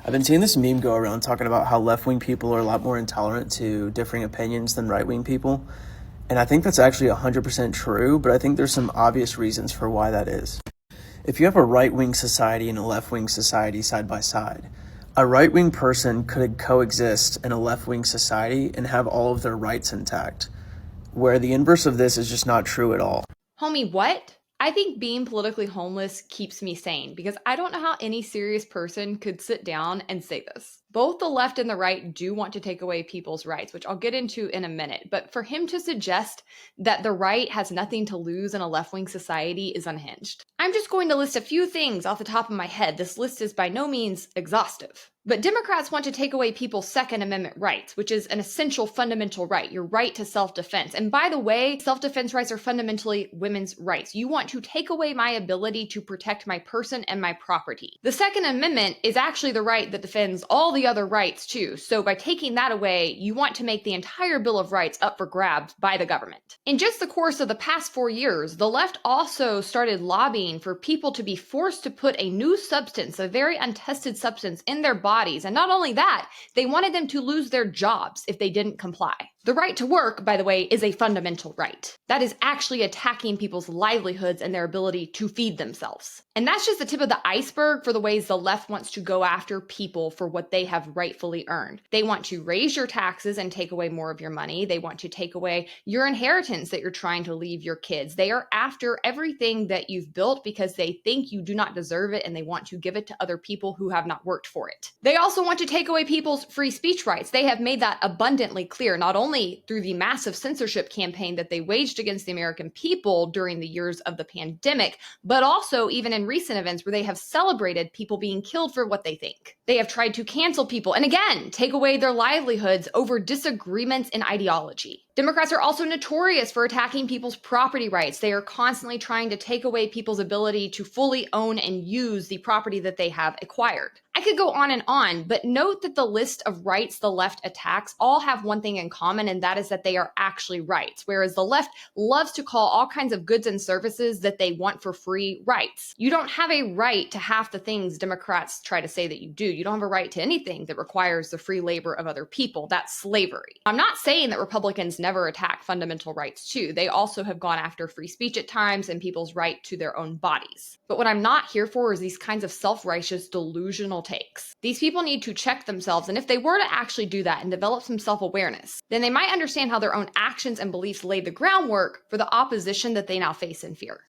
I've been seeing this meme go around talking about how left-wing people are a lot more intolerant to differing opinions than right-wing people. And I think that's actually 100% true, but I think there's some obvious reasons for why that is. If you have a right-wing society and a left-wing society side by side, a right-wing person could coexist in a left-wing society and have all of their rights intact, where the inverse of this is just not true at all. Homie, what? I think being politically homeless keeps me sane because I don't know how any serious person could sit down and say this. Both the left and the right do want to take away people's rights, which I'll get into in a minute. But for him to suggest that the right has nothing to lose in a left wing society is unhinged. I'm just going to list a few things off the top of my head. This list is by no means exhaustive. But Democrats want to take away people's Second Amendment rights, which is an essential fundamental right, your right to self-defense. And by the way, self-defense rights are fundamentally women's rights. You want to take away my ability to protect my person and my property. The Second Amendment is actually the right that defends all the other rights too. So by taking that away, you want to make the entire Bill of Rights up for grabs by the government. In just the course of the past 4 years, the left also started lobbying for people to be forced to put a new substance, a very untested substance, in their bodies. And not only that, they wanted them to lose their jobs if they didn't comply. The right to work, by the way, is a fundamental right. That is actually attacking people's livelihoods and their ability to feed themselves. And that's just the tip of the iceberg for the ways the left wants to go after people for what they have rightfully earned. They want to raise your taxes and take away more of your money. They want to take away your inheritance that you're trying to leave your kids. They are after everything that you've built because they think you do not deserve it and they want to give it to other people who have not worked for it. They also want to take away people's free speech rights. They have made that abundantly clear, not only through the massive censorship campaign that they waged against the American people during the years of the pandemic, but also even in recent events where they have celebrated people being killed for what they think. They have tried to cancel people and again, take away their livelihoods over disagreements in ideology. Democrats are also notorious for attacking people's property rights. They are constantly trying to take away people's ability to fully own and use the property that they have acquired. I could go on, but note that the list of rights the left attacks all have one thing in common, and that is that they are actually rights, whereas the left loves to call all kinds of goods and services that they want for free rights. You don't have a right to half the things Democrats try to say that you do. You don't have a right to anything that requires the free labor of other people. That's slavery. I'm not saying that Republicans never attack fundamental rights too. They also have gone after free speech at times and people's right to their own bodies. But what I'm not here for is these kinds of self-righteous, delusional takes. These people need to check themselves, and if they were to actually do that and develop some self-awareness, then they might understand how their own actions and beliefs laid the groundwork for the opposition that they now face and fear.